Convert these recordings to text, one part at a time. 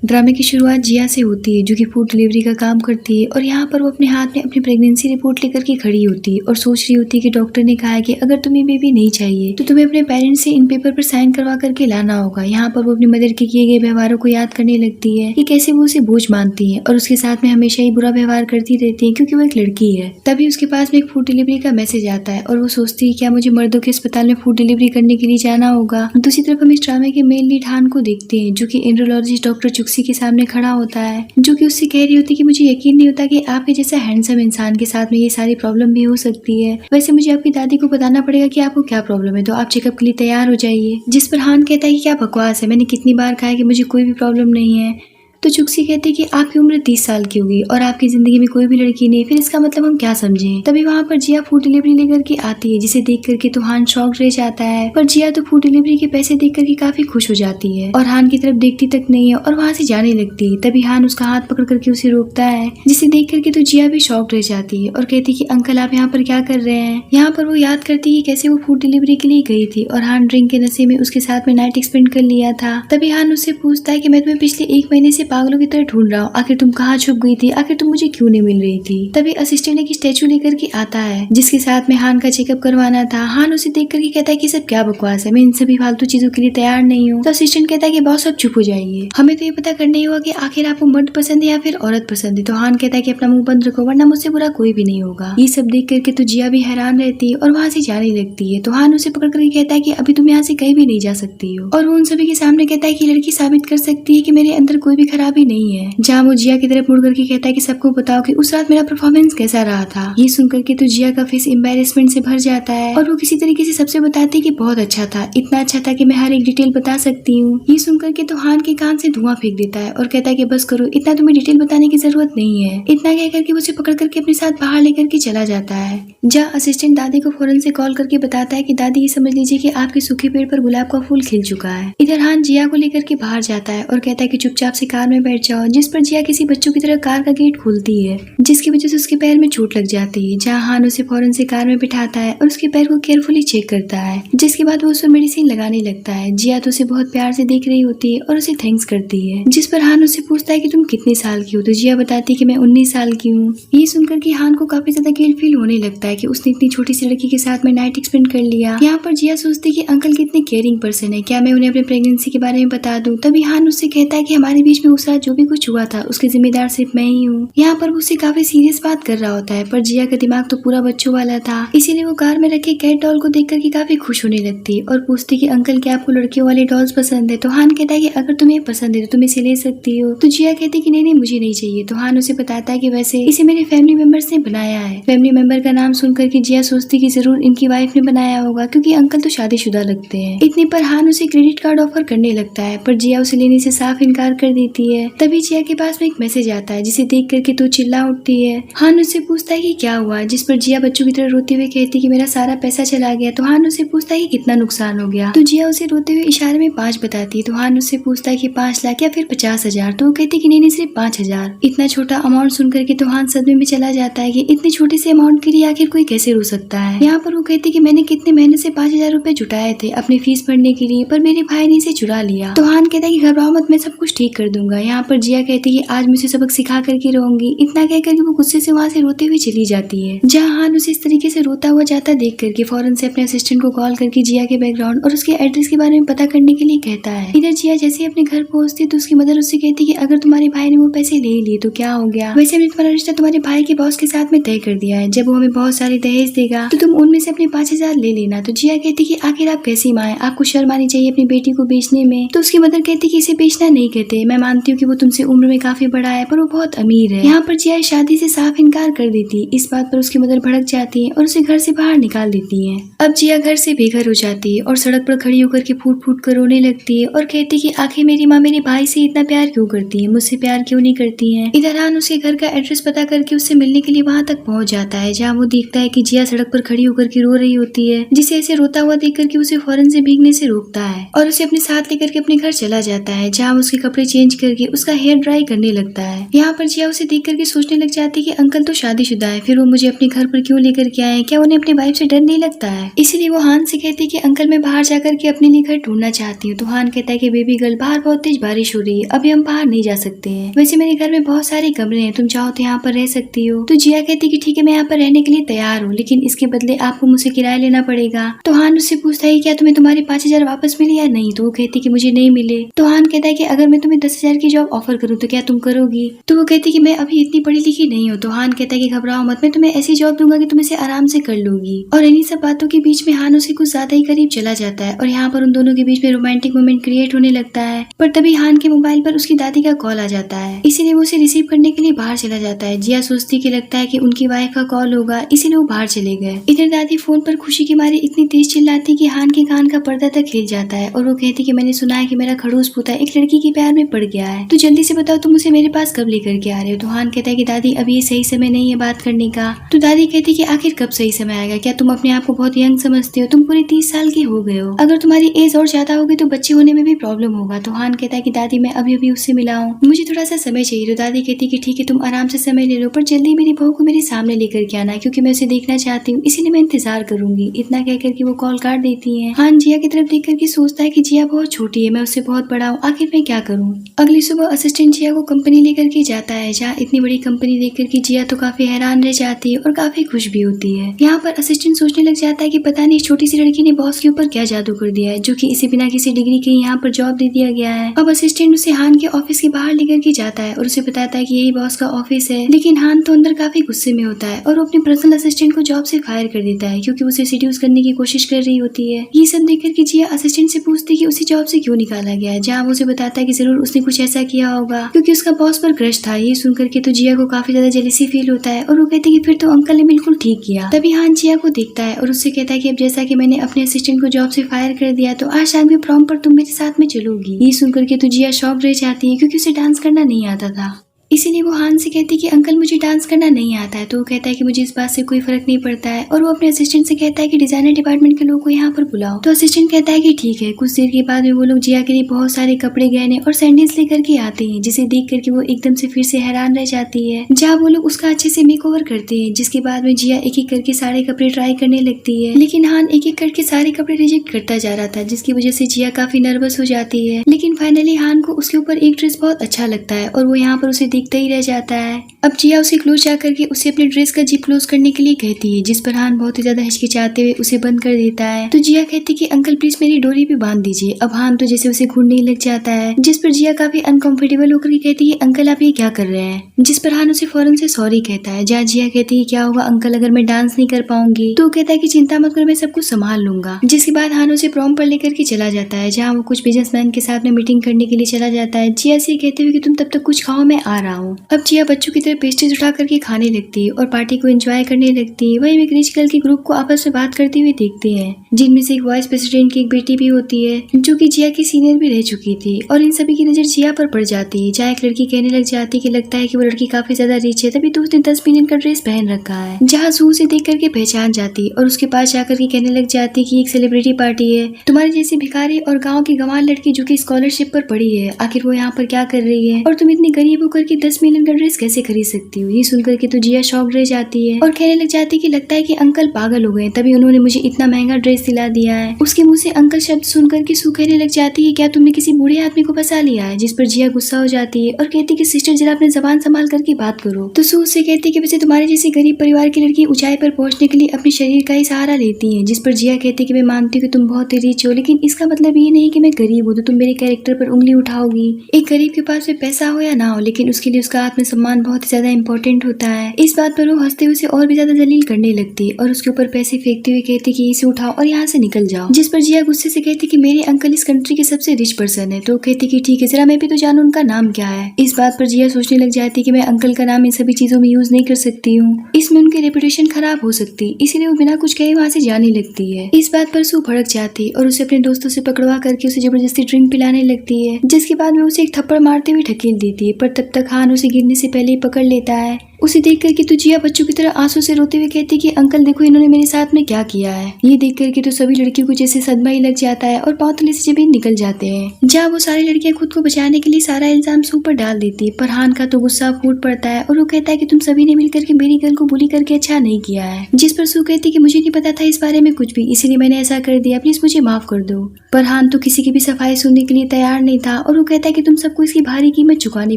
ड्रामे की शुरुआत जिया से होती है, जो कि फूड डिलीवरी का काम करती है और यहाँ पर वो अपने हाथ में अपनी प्रेगनेंसी रिपोर्ट लेकर के खड़ी होती है और सोच रही होती है कि डॉक्टर ने कहा है कि अगर तुम्हें बेबी नहीं चाहिए तो तुम्हें अपने पेरेंट्स से इन पेपर पर साइन करवा करके लाना होगा। यहाँ पर वो अपनी मदर के किए गए व्यवहारों को याद करने लगती है कि कैसे वो उसे बोझ मानती है और उसके साथ में हमेशा ही बुरा व्यवहार करती रहती है क्योंकि वो एक लड़की है। तभी उसके पास में एक फूड डिलीवरी का मैसेज आता है और वो सोचती है क्या मुझे मर्दों के अस्पताल में फूड डिलीवरी करने के लिए जाना होगा। दूसरी तरफ हम इस ड्रामे के मेन लीड हान को देखते हैं, जो कि एंड्रोलॉजिस्ट डॉक्टर चुक्सी के सामने खड़ा होता है, जो कि उससे कह रही होती है कि मुझे यकीन नहीं होता कि आपके जैसा हैंडसम इंसान के साथ में ये सारी प्रॉब्लम भी हो सकती है। वैसे मुझे आपकी दादी को बताना पड़ेगा कि आपको क्या प्रॉब्लम है, तो आप चेकअप के लिए तैयार हो जाइए। जिस पर हान कहता है कि क्या बकवास है, मैंने कितनी बार कहा है कि मुझे कोई भी प्रॉब्लम नहीं है। तो चुक्सी कहती है कि आपकी उम्र 30 साल की होगी और आपकी जिंदगी में कोई भी लड़की नहीं, फिर इसका मतलब हम क्या समझें। तभी वहाँ पर जिया फूड डिलीवरी लेकर के आती है, जिसे देख करके तो हान शॉक रह जाता है, पर जिया तो फूड डिलीवरी के पैसे देख करके काफी खुश हो जाती है और हान की तरफ देखती तक नहीं है और वहाँ से जाने लगती है। तभी हान उसका हाथ पकड़ करके उसे रोकता है, जिसे देख करके तो जिया भी शॉक रह जाती है और कहती है कि अंकल आप यहाँ पर क्या कर रहे हैं। यहाँ पर वो याद करती है कैसे वो फूड डिलीवरी के लिए गई थी और हान ड्रिंक के नशे में उसके साथ में नाइट एक्सपेंड कर लिया था। तभी हान उससे पूछता है कि मैं तुम्हें पिछले 1 महीने से पागलों की तरह ढूंढ रहा हूँ, आखिर तुम कहाँ छुप गई थी, आखिर तुम मुझे क्यों नहीं मिल रही थी। तभी असिस्टेंट एक स्टैचू लेकर के आता है, जिसके साथ में हान का चेकअप करवाना था। हान उसे देख करके कहता है कि सब क्या बकवास है, मैं इन सभी फालतू चीजों के लिए तैयार नहीं हूँ। तो असिस्टेंट कहता है कि बॉस अब चुप हो जाइए, हमें तो ये पता करना ही होगा कि आखिर आपको मर्द पसंद है या फिर औरत पसंद है। तो हान कहता है कि अपना मुंह बंद रखो वरना मुझसे बुरा कोई भी नहीं होगा। ये सब देख करके तो जिया भी हैरान रहती है और वहाँ से जाने लगती है। तो हान उसे पकड़ करके कहता है कि अभी तुम यहाँ से कहीं भी नहीं जा सकती हो और वो उन सभी के सामने कहता है कि लड़की साबित कर सकती है कि मेरे अंदर कोई भी खराबी नहीं है। जहाँ वो जिया की तरफ मुड़ करके कहता है कि सबको बताओ कि उस रात मेरा परफॉर्मेंस कैसा रहा था। ये सुन करके तो जिया का फेस एम्बैरेसमेंट से भर जाता है और वो किसी तरीके से सबसे बताती है कि बहुत अच्छा था, इतना अच्छा था कि मैं हर एक डिटेल बता सकती हूँ। ये सुन करके तो हान के कान से धुआं फेंक देता है और कहता है कि बस करो, इतना तुम्हें डिटेल बताने की जरूरत नहीं है। इतना कह करके उसे पकड़ करके अपने साथ बाहर लेकर के चला जाता है। जहाँ असिस्टेंट दादी को फौरन से कॉल करके बताता है कि दादी ये समझ लीजिए कि आपके सूखे पेड़ पर गुलाब का फूल खिल चुका है। इधर हान जिया को लेकर के बाहर जाता है और कहता है कि चुपचाप से कार में बैठ जाओ, जिस पर जिया किसी बच्चों की तरह कार का गेट खोलती है, जिसकी वजह से उसके पैर में चोट लग जाती है। जहाँ हान उसे फौरन से कार में बिठाता है और उसके पैर को केयरफुली चेक करता है, जिसके बाद वो उस पर मेडिसिन लगाने लगता है। जिया तो उसे बहुत प्यार से देख रही होती है और उसे थैंक्स करती है, जिस पर हान उससे पूछता है कि तुम कितने साल की हो। तो जिया बताती है कि मैं 19 साल की हूँ। ये सुनकर के हान को काफी ज्यादा गिल्ट फील होने लगता है कि उसने इतनी छोटी सी लड़की के साथ में नाइट एक्सपेंड कर लिया। यहाँ पर जिया सोचती है कि अंकल कितने केयरिंग पर्सन है, क्या मैं उन्हें अपने प्रेगनेंसी के बारे में बता दूं। तभी हान उससे कहता है कि हमारे बीच में उस रात जो भी कुछ हुआ था उसके जिम्मेदार सिर्फ मैं ही हूँ। यहाँ पर वो उससे काफी सीरियस बात कर रहा होता है, पर जिया का दिमाग तो पूरा बच्चों वाला था, इसीलिए वो कार में रखे कैट डॉल को देख करके काफी खुश होने लगती और पूछती कि अंकल क्या आपको लड़कियों वाले डॉल्स पसंद है। तो हान कहता है कि अगर तुम्हें पसंद है तो तुम इसे ले सकती हो। तो जिया कहती कि नहीं नहीं मुझे नहीं चाहिए। तो हान उसे बताता है कि वैसे इसे मेरे फैमिली मेंबर्स ने बनाया है। फैमिली मेंबर का नाम सुनकर के जिया सोचती कि जरूर इनकी वाइफ ने बनाया होगा, क्योंकि अंकल तो शादीशुदा लगते हैं। इतने पर हान उसे क्रेडिट कार्ड ऑफर करने लगता है, पर जिया उसे लेने से साफ इनकार कर देती है। तभी जिया के पास में एक मैसेज आता है, जिसे देख करके तो चिल्ला उठती है। हान उससे पूछता है कि क्या हुआ, जिस पर जिया बच्चों की तरह रोते हुए कहती कि मेरा सारा पैसा चला गया। तो हान उससे पूछता है कि कितना नुकसान हो गया। तो जिया उसे रोते हुए इशारे में 5 बताती है। तो हान उससे पूछता है कि 5 लाख या फिर 50,000। तो वो कहती कि नहीं सिर्फ 5,000। इतना छोटा अमाउंट सुन करके तो हान सदमे में चला जाता है कि इतने छोटे से अमाउंट के लिए आखिर कोई कैसे रो सकता है। यहाँ पर वो कहती कि मैंने कितने महीने से 5,000 रुपए जुटाए थे अपनी फीस भरने के लिए, पर मेरे भाई ने इसे चुरा लिया। तो हान कहता है कि घबराओ मत, मैं सब कुछ ठीक कर दूंगा। यहाँ पर जिया कहती है कि आज मुझे सबक सिखा करके रहूंगी। इतना कहकर वो गुस्से से वहाँ से रोते हुए चली जाती है। जहाँ हान उसे इस तरीके से रोता हुआ जाता देख करके फौरन से अपने असिस्टेंट को कॉल करके जिया के बैकग्राउंड और उसके एड्रेस के बारे में पता करने के लिए कहता है। इधर जिया जैसे अपने घर पहुंचती तो उसकी मदर उससे कहती कि अगर तुम्हारे भाई ने वो पैसे ले लिए तो क्या हो गया, वैसे हमने तुम्हारा रिश्ता तुम्हारे भाई के बॉस के साथ में तय कर दिया है, जब वो हमें बहुत सारे दहेज देगा तो तुम उनमें से अपने 5,000 ले लेना। तो जिया कहती कि आखिर आप कैसी माँ है, आपको शर्म आनी चाहिए अपनी बेटी को बेचने में। तो उसकी मदर कहती कि इसे बेचना नहीं कहते, मैं मानती हूँ कि वो तुमसे उम्र में काफी बड़ा है पर वो बहुत अमीर है। यहाँ पर जिया शादी से साफ इनकार कर देती। इस बात पर उसकी मदर भड़क जाती है और उसे घर से बाहर निकाल देती है। अब जिया घर से बेघर हो जाती है और सड़क पर खड़ी होकर के फूट फूट कर रोने लगती है और कहती कि आखिर मेरी माँ मेरे भाई से इतना प्यार क्यों करती है, मुझसे प्यार क्यों नहीं करती है। इधर हान उसके घर का एड्रेस पता करके उससे मिलने के लिए वहाँ तक पहुँच जाता है, जहाँ वो देखता है कि जिया सड़क पर खड़ी होकर के रो रही होती है, जिसे ऐसे रोता हुआ देख करके उसे फौरन से भीगने से रोकता है और उसे अपने साथ लेकर के अपने घर चला जाता है, जहाँ उसके कपड़े चेंज कर करके उसका हेयर ड्राई करने लगता है। यहाँ पर जिया उसे देख करके सोचने लग जाती है कि अंकल तो शादीशुदा है, फिर वो मुझे अपने घर पर क्यों लेकर के आए, क्या उन्हें अपनी वाइफ से डर नहीं लगता है। इसीलिए वो हान से कहती है कि अंकल मैं बाहर जाकर के अपने लिए घर ढूंढना चाहती हूँ। तो हान कहता है कि बेबी गर्ल बाहर बहुत तेज बारिश हो रही है, अभी हम बाहर नहीं जा सकते हैं, वैसे मेरे घर में बहुत सारे कमरे हैं, तुम चाहो तो यहाँ पर रह सकती हो। तो जिया कहती है कि ठीक है मैं यहाँ पर रहने के लिए तैयार हूँ, लेकिन इसके बदले आपको मुझसे किराया लेना पड़ेगा। तो हान उससे पूछता है क्या तुम्हें तुम्हारे 5,000 वापस मिले या नहीं। तो वो कहती है कि मुझे नहीं मिले। तो हान कहता है कि अगर मैं तुम्हें 10,000 की जॉब ऑफर करूँ तो क्या तुम करोगी। तो वो कहती है कि मैं अभी इतनी पढ़ी लिखी नहीं हूँ। तो हान कहता है कि घबराओ मत, मैं तुम्हें ऐसी जॉब दूंगा कि तुम इसे आराम से कर लोगी। और इन्हीं सब बातों के बीच में हान उसे कुछ ज्यादा ही करीब चला जाता है और यहाँ पर उन दोनों के बीच में रोमांटिक मोमेंट क्रिएट होने लगता है। पर तभी हान के मोबाइल पर उसकी दादी का कॉल आ जाता है, इसीलिए वो उसे रिसीव करने के लिए बाहर चला जाता है। जिया सोचती कि लगता है कि उनकी वाइफ का कॉल होगा, इसीलिए वो बाहर चले गए। इधर दादी फोन पर खुशी के मारे इतनी तेज चिल्लाती कि हान के कान का पर्दा तक हिल जाता है और वो कहती कि मैंने सुना है कि मेरा खड़ूस पोता एक लड़की के प्यार में पड़ गया है, तो जल्दी से बताओ तुम उसे मेरे पास कब लेकर के आ रहे हो। तो हान कहता है कि दादी अभी ये सही समय नहीं है बात करने का। तो दादी कहती कि आखिर कब सही समय आएगा, क्या तुम अपने आप को बहुत यंग समझते हो, तुम पूरे 30 साल की हो गए हो, अगर तुम्हारी एज और ज्यादा होगी तो बच्चे होने में भी प्रॉब्लम होगा। तो हान कहता है कि दादी मैं अभी अभी उससे मिला हूँ, मुझे थोड़ा सा समय चाहिए। तो दादी कहती कि ठीक है तुम आराम से समय ले लो, पर जल्दी मेरी बहू को मेरे सामने लेकर के आना क्योंकि मैं उसे देखना चाहती हूँ, इसीलिए मैं इंतजार करूंगी। इतना कहकर के वो कॉल काट देती है। हान जिया की तरफ देख करके सोचता है कि जिया बहुत छोटी है, मैं उससे बहुत बड़ा हूँ, आखिर मैं क्या करूँ। अगली सुबह असिस्टेंट जिया को कंपनी लेकर के जाता है, जहाँ इतनी बड़ी कंपनी देख करके जिया तो काफी हैरान रह जाती है और काफी खुश भी होती है। यहाँ पर असिस्टेंट सोचने लग जाता है कि पता नहीं छोटी सी लड़की ने बॉस के ऊपर क्या जादू कर दिया है, जो कि इसे बिना किसी डिग्री के यहाँ पर जॉब दे दिया गया है। अब असिस्टेंट उसे हान के ऑफिस के बाहर लेकर के जाता है और उसे बताता है कि यही बॉस का ऑफिस है, लेकिन हान तो अंदर काफी गुस्से में होता है और वो अपने पर्सनल असिस्टेंट को जॉब से फायर कर देता है क्योंकि उसे सीड्यूस करने की कोशिश कर रही होती है। ये सब देख करके जिया असिस्टेंट से पूछती है कि उसे जॉब से क्यों निकाला गया है, जहाँ वो उसे बताता है कि जरूर उसने कुछ ऐसा किया होगा क्योंकि उसका बॉस पर क्रश था। ये सुनकर के तो जिया को काफी ज्यादा जेलसी फील होता है और वो कहते हैं कि फिर तो अंकल ने बिल्कुल ठीक किया। तभी हान जिया को देखता है और उससे कहता है कि अब जैसा कि मैंने अपने असिस्टेंट को जॉब से फायर कर दिया तो आज शाम के प्रॉम पर तुम मेरे साथ में चलोगी। ये सुनकर के तो जिया शॉक रह जाती है क्योंकि उसे डांस करना नहीं आता था, इसीलिए वो हान से कहती है कि अंकल मुझे डांस करना नहीं आता है। तो वो कहता है कि मुझे इस बात से कोई फर्क नहीं पड़ता है और वो अपने असिस्टेंट से कहता है कि डिजाइनर डिपार्टमेंट के लोगों को यहाँ पर बुलाओ। तो असिस्टेंट कहता है कि ठीक है। कुछ देर के बाद में वो लोग जिया के लिए बहुत सारे कपड़े गहने और सैंडल्स लेकर के आते हैं, जिसे देख करके वो एकदम से फिर से हैरान रह जाती है। जहाँ वो लोग उसका अच्छे से मेकओवर करते हैं, जिसके बाद में जिया एक एक करके सारे कपड़े ट्राई करने लगती है, लेकिन हान एक एक करके सारे कपड़े रिजेक्ट करता जा रहा था, जिसकी वजह से जिया काफी नर्वस हो जाती है। लेकिन फाइनली हान को उसके ऊपर एक ड्रेस बहुत अच्छा लगता है और वो यहाँ पर उसे देखता ही रह जाता है। अब जिया उसे क्लोज जाकर के उसे अपने ड्रेस का जिप क्लोज करने के लिए कहती है, जिस पर हान बहुत ही ज्यादा हिचकिचाते हुए उसे बंद कर देता है। तो जिया कहती है कि अंकल प्लीज मेरी डोरी भी बांध दीजिए। अब हान तो जैसे उसे घूरने लग जाता है, जिस पर जिया काफी अनकंफर्टेबल होकर कहती है अंकल आप ये क्या कर रहे हैं, जिस पर हान उसे फौरन से सॉरी कहता है। जहाँ जिया कहती है क्या होगा अंकल अगर मैं डांस नहीं कर पाऊंगी। तो कहता है कि चिंता मत करो मैं सब कुछ संभाल लूंगा। जिसके बाद हान उसे प्रॉम पर लेकर के चला जाता है, जहाँ वो कुछ बिजनेसमैन के साथ में मीटिंग करने के लिए चला जाता है। जिया से कहते हुए कि तुम तब तक कुछ खाओ मैं आ रहा हूँ। अब जिया बच्चों की तरह पेस्ट्रीज उठा करके खाने लगती है और पार्टी को एंजॉय करने लगती है। वही एक रिच गर्ल के ग्रुप को आपस में बात करते हुए देखते हैं, जिनमें से एक वाइस प्रेसिडेंट की एक बेटी भी होती है, जो कि जिया की सीनियर भी रह चुकी थी। और इन सभी की नजर जिया पर पड़ जाती है, जहाँ एक लड़की कहने लग जाती है कि लगता है कि वो लड़की काफी ज्यादा रिच है, तभी तो उसने 10 मिलियन का ड्रेस पहन रखा है। जहाँ जू उसे देख करके पहचान जाती और उसके पास जाकर के कहने लग जाती कि एक सेलिब्रिटी पार्टी है, तुम्हारे जैसी भिखारी और गाँव की गंवार लड़की जो की स्कॉलरशिप पर पड़ी है, आखिर वो यहाँ पर क्या कर रही है और तुम इतनी गरीब होकर के 10 मिलियन का ड्रेस कैसे खरीद सकती हो। ये सुनकर के तो जिया शॉक रह जाती है और कहने लग जाती कि लगता है कि अंकल पागल हो गए, तभी उन्होंने मुझे इतना महंगा ड्रेस दिला दिया है। उसके मुंह से अंकल शब्द सुनकर के सू कहने लग जाती है क्या तुमने किसी बूढ़े आदमी को फंसा लिया है। जिस पर जिया गुस्सा हो जाती है और कहती कि सिस्टर जरा अपने जबान संभाल करके बात करो। तो सू उससे कहती कि वैसे तुम्हारे जैसी गरीब परिवार की लड़की ऊंचाई पर पहुंचने के लिए अपने शरीर का ही सहारा लेती है। जिस पर जिया कहती कि मैं मानती हूँ कि तुम बहुत ही रिच हो, लेकिन इसका मतलब ये नहीं कि मैं गरीब हूँ तो तुम मेरे कैरेक्टर पर उंगली उठाओगी। एक गरीब के पास में पैसा हो या ना हो, लेकिन उसके लिए उसका आत्मसम्मान बहुत ही ज्यादा इंपॉर्टेंट होता है। इस बात पर वो हंसते हुए और भी ज्यादा जलील करने लगती और उसके ऊपर पैसे फेंकते हुए कहती कि इसे उठाओ और यहाँ से निकल जाओ। जिस पर जिया गुस्से से कहती कि मेरे अंकल इस कंट्री के सबसे रिच पर्सन है। तो कहती कि ठीक है जरा मैं भी तो जानूं उनका नाम क्या है। इस बात पर जिया सोचने लग जाती कि मैं अंकल का नाम इन सभी चीजों में यूज नहीं कर सकती हूँ, इसमें उनकी रेपुटेशन खराब हो सकती, इसीलिए वो बिना कुछ कहे वहाँ से जाने लगती है। इस बात पर सू भड़क जाती और उसे अपने दोस्तों से पकड़वा करके उसे जबरदस्ती ड्रिंक पिलाने लगती है, जिसके बाद में उसे एक थप्पड़ मारते हुए ढकेल देती है। पर तब तक हान उसे गिरने से पहले ही पकड़ लेता है उसे देख करके तो जिया बच्चों की तरह आंसू से रोते हुए कहती कि अंकल देखो इन्होंने मेरे साथ में क्या किया है। ये देख करके तो सभी लड़कियों को जैसे सदमा ही लग जाता है और पाँव तले से जमीन निकल जाते हैं। जहाँ वो सारी लड़कियां खुद को बचाने के लिए सारा इल्जाम सूप पर डाल देती है। पर हान का तो गुस्सा फूट पड़ता है और वो कहता है कि तुम सभी ने मिलकर के मेरी गर्ल को बुली करके अच्छा नहीं किया है। जिस पर सू कहती कि मुझे नहीं पता था इस बारे में कुछ भी, इसीलिए मैंने ऐसा कर दिया, प्लीज मुझे माफ कर दो। पर हान तो किसी की भी सफाई सुनने के लिए तैयार नहीं था और वो कहता है कि तुम सबको इसकी भारी कीमत चुकानी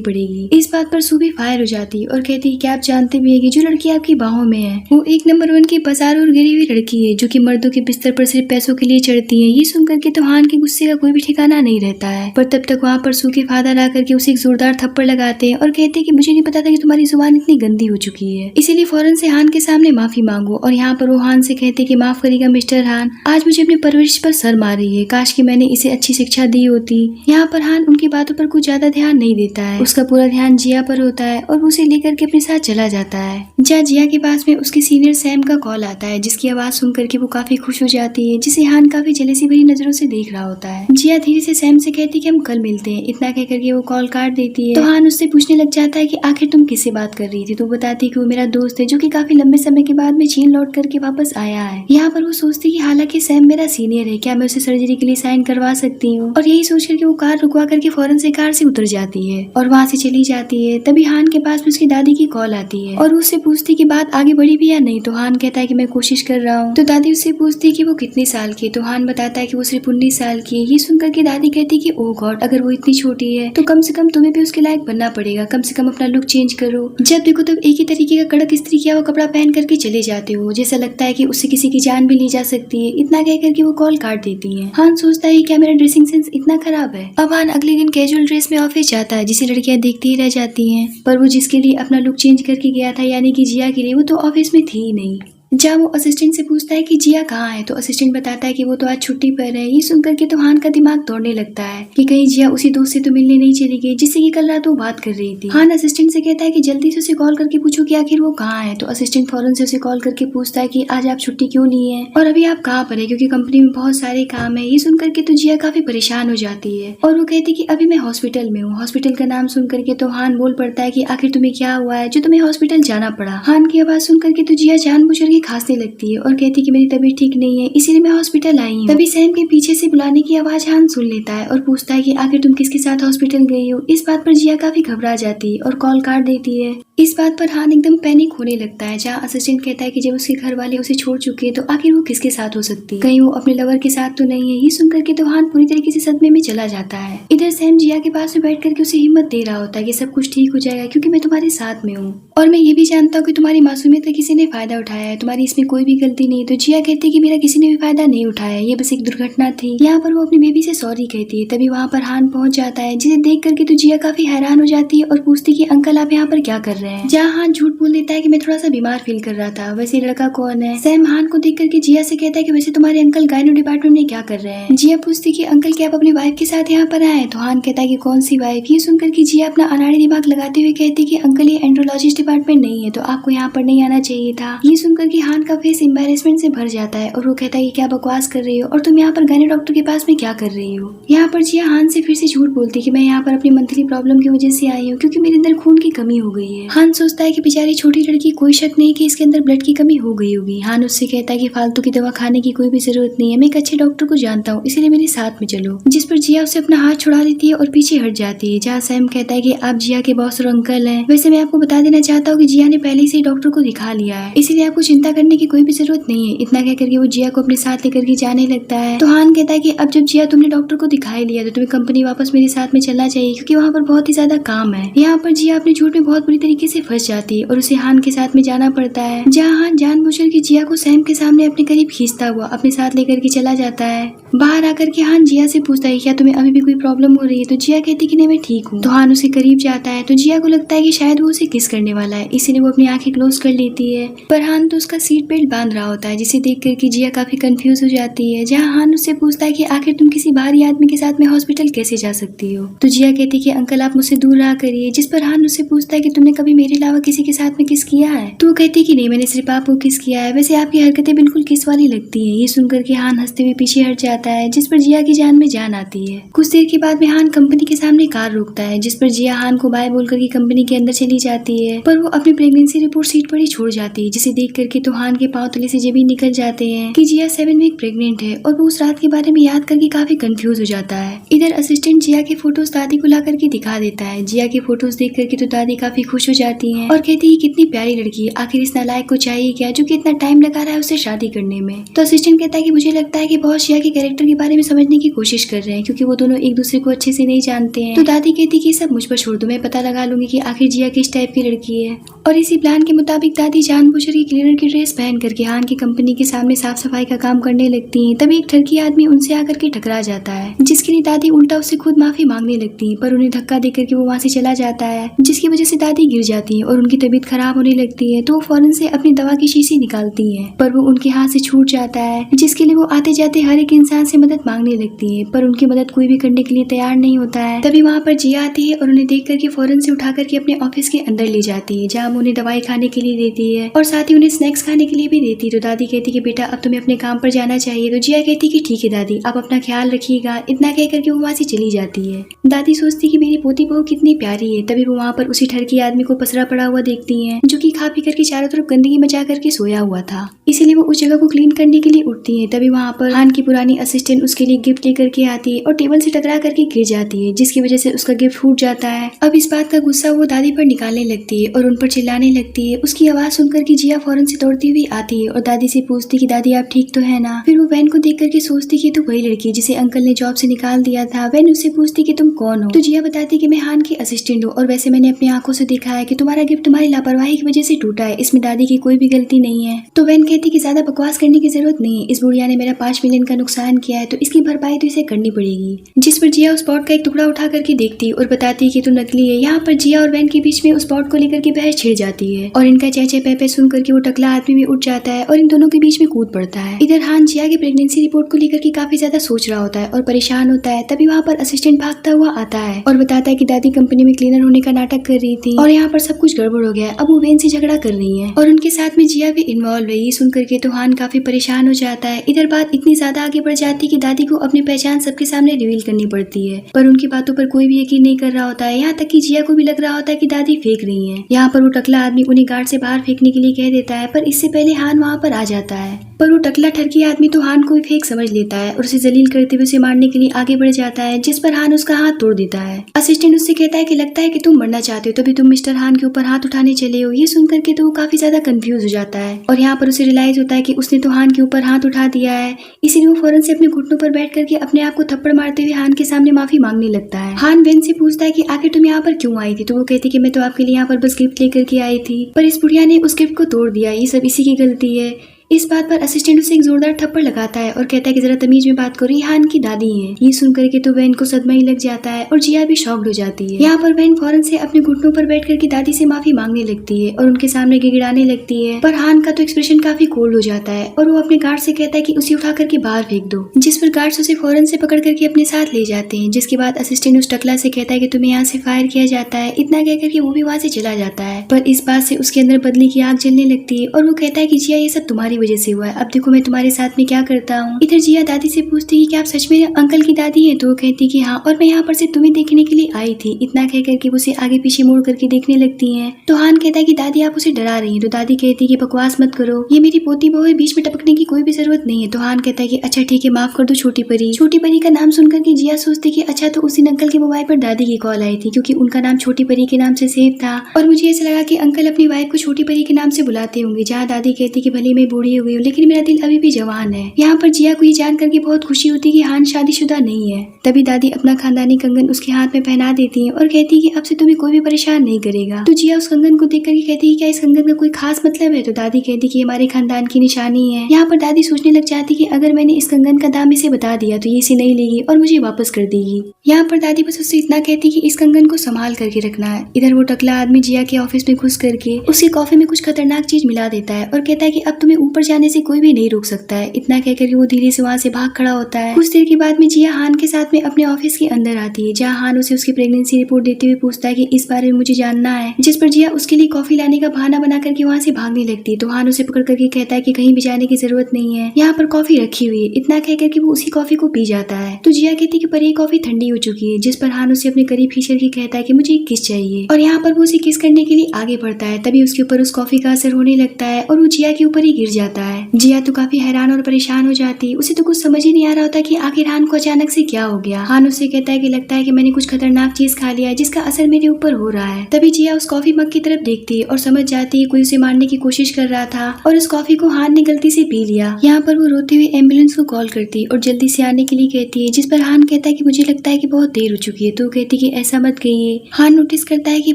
पड़ेगी। इस बात पर सू भी फायर हो जाती है और कहती है कि आप जानते भी है कि जो लड़की आपकी बाहों में है वो 1 नंबर 1 की बाजार और गिरी हुई लड़की है जो कि मर्दों के बिस्तर पर सिर्फ पैसों के लिए चढ़ती है। ये सुनकर के तो हान के गुस्से का कोई भी ठिकाना नहीं रहता है। पर तब तक वहाँ पर सू के फादर आकर के उसे एक जोरदार थप्पड़ लगाते हैं और कहते हैं कि मुझे नहीं पता था कि तुम्हारी जुबान इतनी गंदी हो चुकी है, इसीलिए फौरन से हान के सामने माफी मांगो। और यहाँ पर वो हान से कहते हैं कि माफ करेगा मिस्टर हान, आज मुझे अपनी परवरिश पर सर मार रही है, काश कि मैंने इसे अच्छी शिक्षा दी होती। यहाँ पर हान उनकी बातों पर कुछ ज्यादा ध्यान नहीं देता है, उसका पूरा ध्यान जिया पर होता है और वो उसे लेकर के अपने साथ चला जाता है। जहाँ जिया के पास में उसके सीनियर सैम का कॉल आता है जिसकी आवाज सुन करके वो काफी खुश हो जाती है, जिसे हान काफी जलेसी भरी नजरों से देख रहा होता है। जिया धीरे से सैम से कहती कि हम कल मिलते हैं, इतना कह करके वो कॉल काट देती है। तो हान उससे पूछने लग जाता है कि आखिर तुम किससे बात कर रही थी। तो बताती कि वो मेरा दोस्त है जो कि काफी लंबे समय के बाद में चीन लौट करके वापस आया है। यहाँ पर वो सोचती कि हालांकि सैम मेरा सीनियर है, क्या मैं उसे सर्जरी के लिए साइन करवा सकती हूँ। और यही सोच करके वो कार रुकवा करके फौरन से कार से उतर जाती है और वहाँ से चली जाती है। तभी हान के पास में उसकी दादी की कॉल आती है और उससे पूछती कि बात आगे बढ़ी भी या नहीं। तो हान कहता है कि मैं कोशिश कर रहा हूँ। तो दादी उससे पूछती है कि वो कितने साल की है। तो हान बताता है कि वो सिर्फ 19 साल की है। ये सुनकर के दादी कहती कि ओह गॉड, अगर वो इतनी छोटी है तो कम से कम तुम्हें भी उसके लायक बनना पड़ेगा, कम से कम अपना लुक चेंज करो। जब देखो तब एक ही तरीके का कड़क इस्त्री किया हुआ कपड़ा पहन करके चले जाते हो, जैसा लगता है कि उससे किसी की जान भी ली जा सकती है। इतना कह करके वो कॉल काट देती है। हान सोचता है क्या मेरा ड्रेसिंग सेंस इतना खराब है। अब हान अगले दिन कैजुअल ड्रेस में ऑफिस जाता है जिसे लड़कियां देखती ही रह जाती हैं। पर वो जिसके लिए अपना लुक चेंज करके गया था यानी कि जिया के लिए, वो तो ऑफिस में थी ही नहीं। जहाँ वो असिस्टेंट से पूछता है कि जिया कहाँ है। तो असिस्टेंट बताता है कि वो तो आज छुट्टी पर है। ये सुनकर के तो हान का दिमाग दौड़ने लगता है कि कहीं जिया उसी दोस्त से तो मिलने नहीं चली गई जिससे कि कल रात वो बात कर रही थी। हान असिस्टेंट से कहता है कि जल्दी से उसे कॉल करके पूछो कि आखिर वो कहाँ है। तो असिस्टेंट फौरन से उसे कॉल करके पूछता है कि आज आप छुट्टी क्यों ली है और अभी आप कहाँ पर है, क्योंकि कंपनी में बहुत सारे काम है। ये सुनकर के तो जिया काफी परेशान हो जाती है और वो कहती है कि अभी मैं हॉस्पिटल में हूँ। हॉस्पिटल का नाम सुन करके तो हान बोल पड़ता है कि आखिर तुम्हें क्या हुआ है जो तुम्हें हॉस्पिटल जाना पड़ा। हान की आवाज सुन करके तो जिया जानबूझ करके खांसने लगती है और कहती कि मेरी तबीयत ठीक नहीं है, इसीलिए मैं हॉस्पिटल आई हूँ। तभी सैम के पीछे से बुलाने की आवाज हान सुन लेता है और पूछता है कि आखिर तुम किसके साथ हॉस्पिटल गई हो। इस बात पर जिया काफी घबरा जाती है और कॉल काट देती है। इस बात पर हान एकदम पैनिक होने लगता है। जहाँ असिस्टेंट कहता है कि जब उसके घर वाले उसे छोड़ चुके हैं तो आखिर वो किसके साथ हो सकती है, कहीं वो अपने लवर के साथ तो नहीं है। ये सुनकर के तो हान पूरी तरीके से सदमे में चला जाता है। इधर सैम जिया के पास में बैठ करके उसे हिम्मत दे रहा होता है कि सब कुछ ठीक हो जाएगा क्योंकि मैं तुम्हारे साथ में हूँ और मैं ये भी जानता हूँ कि तुम्हारी मासूमियत का किसी ने फायदा उठाया है, तुम्हारी इसमें कोई भी गलती नहीं। तो जिया कहती है कि मेरा किसी ने भी फायदा नहीं उठाया, ये बस एक दुर्घटना थी। यहाँ पर वो अपनी बेबी से सॉरी कहती है। तभी वहाँ पर हान पहुंच जाता है जिसे देख करके तो जिया काफी हैरान हो जाती है और पूछती कि अंकल आप यहाँ पर क्या कर रहे हैं। जहाँ हान झूठ बोल देता है कि मैं थोड़ा सा बीमार फील कर रहा था। वैसे लड़का कौन है। सैम हान को देख करके जिया से कहता है कि वैसे तुम्हारे अंकल गायनो डिपार्टमेंट में क्या कर रहे हैं। जिया पूछती कि अंकल क्या आप अपनी वाइफ के साथ यहाँ पर आए। तो हान कहता है कि कौन सी वाइफ। ये सुनकर की जिया अपना अनाड़ी दिमाग लगाते हुए कहती कि अंकल ये एंड्रोलॉजिस्ट डिपार्टमेंट नहीं है तो आपको यहाँ पर नहीं आना चाहिए था। ये सुनकर की हान का फेस एम्बैरेसमेंट से भर जाता है और वो कहता है कि क्या बकवास कर रही हो और तुम यहाँ पर गायनो डॉक्टर के पास में क्या कर रही हो। यहाँ पर जिया हान से फिर से झूठ बोलती कि मैं यहाँ पर अपनी मंथली प्रॉब्लम की वजह से आई हूँ क्योंकि मेरे अंदर खून की कमी हो गई है। हान सोचता है कि बेचारी छोटी लड़की, कोई शक नहीं कि इसके अंदर ब्लड की कमी हो गई होगी। हान उससे कहता है कि फालतू की दवा खाने की कोई भी जरूरत नहीं है, मैं एक अच्छे डॉक्टर को जानता हूँ, इसीलिए मेरे साथ में चलो। जिस पर जिया उसे अपना हाथ छुड़ा देती है और पीछे हट जाती है। जहाँ सैम कहता है कि आप जिया के बॉस और अंकल हैं। वैसे मैं आपको बता देना चाहता हूँ कि जिया ने पहले से ही डॉक्टर को दिखा लिया है, इसीलिए आपको चिंता करने की कोई भी जरूरत नहीं है। इतना कह करके वो जिया को अपने साथ लेकर के जाने लगता है। तो हान कहता है कि अब जब जिया तुमने डॉक्टर को दिखाई लिया तो तुम्हें कंपनी वापस मेरे साथ में चलना चाहिए क्योंकि वहाँ पर बहुत ही ज्यादा काम है। यहाँ पर जिया अपने झूठ में बहुत बुरी तरीके से फंस जाती है और उसे हान के साथ में जाना पड़ता है। जहाँ हान जानबूझकर की जिया को सैम के सामने अपने करीब खींचता हुआ अपने साथ लेकर के चला जाता है। बाहर आकर के हान जिया से पूछता है क्या तुम्हें अभी भी कोई प्रॉब्लम हो रही है। तो जिया कहती कि नहीं मैं ठीक हूँ। तो हान उसे करीब जाता है तो जिया को लगता है कि शायद वो उसे किस करने वाला है, इसीलिए वो अपनी आंखें क्लोज कर लेती है। पर हान तो उसका सीट बेल्ट बांध रहा होता है जिसे देख करके जिया काफी कंफ्यूज हो जाती है। जहाँ हान उससे पूछता है कि आखिर तुम किसी बाहरी आदमी के साथ में हॉस्पिटल कैसे जा सकती हो। तो जिया कहती कि अंकल आप मुझसे दूर रहा करिए। जिस पर हान उससे पूछता है कि तुमने कभी मेरे अलावा किसी के साथ में किस किया है? तो वो कहती है कि नहीं, मैंने सिर्फ आपको किस किया है। वैसे आपकी हरकतें बिल्कुल किस वाली लगती है। ये सुनकर के हान हंसते हुए पीछे हट जाता है, जिस पर जिया की जान में जान आती है। कुछ देर के बाद में हान कंपनी के सामने कार रोकता है, जिस पर जिया हान को बाय बोल करके कंपनी के अंदर चली जाती है, पर वो अपनी प्रेगनेंसी रिपोर्ट सीट पर ही छोड़ जाती है, जिसे देख करके तो हान के पांव तले से जब ही निकल जाते हैं कि जिया 7 वीक प्रेग्नेंट है। और वो उस रात के बारे में याद करके काफी कंफ्यूज हो जाता है। इधर असिस्टेंट जिया के फोटोज दादी को ला करके दिखा देता है। जिया के फोटोज देख करके तो दादी काफी खुश हो जाती है और कहती है कितनी प्यारी लड़की है, आखिर इस नालायक को चाहिए क्या जो कि इतना टाइम लगा रहा है उससे शादी करने में। तो असिस्टेंट कहता है कि मुझे लगता है कि बॉस जिया के कैरेक्टर के बारे में समझने की कोशिश कर रहे हैं, क्योंकि वो दोनों एक दूसरे को अच्छे से नहीं जानते हैं। तो दादी कहती है कि सब मुझ पर छोड़ दो, मैं पता लगा लूंगी कि आखिर जिया किस टाइप की लड़की है। और इसी प्लान के मुताबिक दादी जानबूझकर की क्लीनर की ड्रेस पहन करके हान की कंपनी के सामने साफ सफाई का काम करने लगती हैं। तभी एक ठरकी आदमी उनसे आकर के टकरा जाता है, जिसके लिए दादी उल्टा उससे खुद माफी मांगने लगती है, पर उन्हें धक्का देकर के वो वहाँ से चला जाता है, जिसकी वजह से दादी गिर जाती है और उनकी तबीयत खराब होने लगती है। तो वो फौरन से अपनी दवा की शीशी निकालती है, पर वो उनके हाथ से छूट जाता है, जिसके लिए वो आते जाते हर एक इंसान से मदद मांगने लगती है, पर उनकी मदद कोई भी करने के लिए तैयार नहीं होता है। तभी वहाँ पर जिया आती है और उन्हें देख करके फौरन से उठा करके अपने ऑफिस के अंदर ले जाती है, जहाँ उन्हें दवाई खाने के लिए देती है और साथ ही उन्हें स्नैक्स खाने के लिए भी देती है। तो दादी कहती है कि बेटा अब तुम्हें अपने काम पर जाना चाहिए। तो जिया कहती है कि ठीक है दादी, आप अपना ख्याल रखिएगा। इतना कह करके वो वहाँ से चली जाती है। दादी सोचती कि मेरी पोती बहू कितनी प्यारी है। तभी वो वहाँ पर उसी ठरकी आदमी को पसरा पड़ा हुआ देखती है, जो कि खा पी करके चारों तरफ गंदगी मचा करके सोया हुआ था, इसीलिए वो उस जगह को क्लीन करने के लिए उठती है। तभी वहाँ पर हान की पुरानी असिस्टेंट उसके लिए गिफ्ट लेकर के आती है और टेबल से टकरा करके गिर जाती है, जिसकी वजह से उसका गिफ्ट फूट जाता है। अब इस बात का गुस्सा वो दादी पर निकालने लगती है और उन पर चिल्लाने लगती है। उसकी आवाज सुनकर के जिया फौरन से दौड़ती हुई आती है और दादी से पूछती कि दादी आप ठीक तो है ना। फिर वो वैन को देख करके सोचती कि तो वही लड़की जिसे अंकल ने जॉब से निकाल दिया था। वैन उससे पूछती कि तुम कौन हो। तो जिया बताती कि मैं हान की असिस्टेंट हूँ और वैसे मैंने अपनी आंखों से देखा है कि तुम्हारा गिफ्ट तुम्हारी लापरवाही की वजह से टूटा है, इसमें दादी की कोई भी गलती नहीं है। तो वैन कहती कि ज्यादा बकवास करने की जरूरत नहीं है, इस बुढ़िया ने मेरा 5 मिलियन का नुकसान किया है, तो इसकी भरपाई तो इसे करनी पड़ेगी। जिस पर जिया उस पॉट का एक टुकड़ा उठा करके देखती और बताती कि तो नकली है। यहाँ पर जिया और वैन के बीच में उस पॉट को लेकर के बहस छिड़ जाती है और इनका चेचे पेपे सुन करके वो टकला आदमी भी उठ जाता है और इन दोनों के बीच में कूद पड़ता है। इधर हान जिया की प्रेगनेंसी रिपोर्ट को लेकर के काफी ज्यादा सोच रहा होता है और परेशान होता है। तभी वहाँ पर असिस्टेंट भागता हुआ आता है और बताता है कि दादी कंपनी में क्लीनर होने का नाटक कर रही थी और यहाँ पर सब कुछ गड़बड़ हो गया है। अब वो वैन से झगड़ा कर रही है और उनके साथ में जिया भी इन्वॉल्व है। ये सुन करके तो हान काफी परेशान हो जाता है। इधर बात इतनी ज्यादा आगे बढ़ जाती है कि दादी को अपनी पहचान सबके सामने रिवील करनी पड़ती है, पर उनकी बातों पर कोई भी यकीन नहीं कर रहा होता है। यहाँ तक कि जिया को भी लग रहा होता है कि दादी फेंक रही है। यहाँ पर वो टकला आदमी उन्हें गार्ड से बाहर फेंकने के लिए कह देता है, पर इससे पहले हान वहाँ पर आ जाता है। पर वो टकला ठरकी आदमी तो हान को भी फेक समझ लेता है और उसे जलील करते हुए उसे मारने के लिए आगे बढ़ जाता है, जिस पर हान उसका हाथ तोड़ देता है। असिस्टेंट उससे कहता है कि लगता है कि तुम मरना चाहते हो, तभी तुम मिस्टर हान के ऊपर हाथ उठाने चले हो। ये सुन करके तो वो काफी ज्यादा कंफ्यूज हो जाता है और यहाँ पर उसे रियलाइज होता है कि उसने तो हान के ऊपर हाथ उठा दिया है, इसीलिए वो फौरन से अपने घुटनों पर बैठ करके अपने आप को थप्पड़ मारते हुए हान के सामने माफी मांगने लगता है। हान वेन से पूछता है कि आखिर तुम यहाँ पर क्यों आई थी। तो वो कहती कि मैं तो आपके लिए यहाँ पर बस गिफ्ट लेकर के आई थी, पर इस बुढ़िया ने उस गिफ्ट को तोड़ दिया, ये सब इसी की गलती है। इस बात पर असिस्टेंट उसे एक जोरदार थप्पड़ लगाता है और कहता है कि जरा तमीज में बात करो, ये हान की दादी है। ये सुन करके तो वैन को सदमा ही लग जाता है और जिया भी शॉक्ड हो जाती है। यहाँ पर वैन फौरन से अपने घुटनों पर बैठ करके दादी से माफी मांगने लगती है और उनके सामने गिड़गिड़ाने लगती है, पर हान का तो एक्सप्रेशन काफी कोल्ड हो जाता है और वो अपने गार्ड से कहता है कि उसे उठा करके बाहर फेंक दो, जिस पर गार्ड्स उसे फौरन से पकड़ करके अपने साथ ले जाते हैं। जिसके बाद असिस्टेंट उस टकला से कहता है कि तुम्हें यहाँ से फायर किया जाता है। इतना कह करके वो भी वहाँ से चला जाता है, पर इस बात से उसके अंदर बदले की आग जलने लगती है और वो कहता है कि जिया ये सब तुम्हारी वजह से हुआ है, अब देखो मैं तुम्हारे साथ में क्या करता हूँ। इधर जिया दादी से पूछती है कि आप सच में अंकल की दादी है। तो वो कहती कि हाँ, और मैं यहाँ पर सिर्फ तुम्हें देखने के लिए आई थी। इतना कह करके उसे आगे पीछे मोड़ करके देखने लगती है। तो हान कहता है कि दादी आप उसे डरा रही है। तो दादी कहती है कि बकवास मत करो, ये मेरी पोती बहू है, बीच में टपकने की कोई भी जरूरत नहीं है। तो हान कहता है कि अच्छा ठीक है, माफ कर दो छोटी परी। छोटी परी का नाम सुनकर के जिया सोचती कि अच्छा तो उस दिन अंकल के मोबाइल पर दादी की कॉल आई थी, क्योंकि उनका नाम छोटी परी के नाम से सेव था और मुझे ऐसा लगा कि अंकल अपनी वाइफ को छोटी परी के नाम से बुलाते होंगे। जहाँ दादी कहती कि भले मैं बूढ़ी हो गई हूँ लेकिन मेरा दिल अभी भी जवान है। यहाँ पर जिया को ये जान करके बहुत खुशी होती कि हान शादीशुदा नहीं है। तभी दादी अपना खानदानी कंगन उसके हाथ में पहना देती है और कहती है कि अब से तुम्हें कोई भी परेशान नहीं करेगा। तो जिया उस कंगन को देख करके कहती है क्या इस कंगन का कोई खास मतलब है। तो दादी कहती कि हमारे खानदान की निशानी है। यहाँ पर दादी सोचने लग जाती कि अगर मैंने इस कंगन का दाम इसे बता दिया तो ये इसे नहीं लेगी और मुझे वापस कर देगी। यहाँ पर दादी बस उससे इतना कहती कि इस कंगन को संभाल करके रखना है। इधर वो टकला आदमी जिया के ऑफिस में घुस करके उसके कॉफी में कुछ खतरनाक चीज मिला देता है और कहता है कि अब तुम्हें ऊपर ऊपर जाने से कोई भी नहीं रोक सकता है। इतना कहकर वो धीरे से वहाँ से भाग खड़ा होता है। कुछ देर के बाद में जिया हान के साथ में अपने ऑफिस के अंदर आती है, जहाँ हान उसे उसकी प्रेगनेंसी रिपोर्ट देते हुए पूछता है कि इस बारे में मुझे जानना है, जिस पर जिया उसके लिए कॉफी लाने का बहाना बना करके वहाँ से भागने लगती है। तो हान उसे पकड़ करके कहता है कि कहीं भी जाने की जरूरत नहीं है, यहाँ पर कॉफी रखी हुई है। इतना कहकर कि वो उसी कॉफी को पी जाता है। तो जिया कहती है कि पर ये कॉफी ठंडी हो चुकी है, जिस पर हान उसे अपने करीब खींच करके कहता है कि मुझे किस चाहिए, और यहाँ पर वो उसे किस करने के लिए आगे बढ़ता है। तभी उसके ऊपर उस कॉफी का असर होने लगता है और वो जिया के ऊपर ही गिर जाता है। जिया तो काफी हैरान और परेशान हो जाती है। उसे तो कुछ समझ ही नहीं आ रहा होता कि आखिर हान को अचानक से क्या हो गया। हान उससे कहता है कि लगता है कि मैंने कुछ खतरनाक चीज खा लिया है, जिसका असर मेरे ऊपर हो रहा है। तभी जिया उस कॉफी मग की तरफ देखती है और समझ जाती है कोई उसे मारने की कोशिश कर रहा था और उस कॉफी को हान ने गलती से पी लिया। यहाँ पर वो रोते हुए एम्बुलेंस को कॉल करती है और जल्दी से आने के लिए कहती है, जिस पर हान कहता है कि मुझे लगता है कि बहुत देर हो चुकी है। तो कहती कि ऐसा मत कहिए। हान नोटिस करता है कि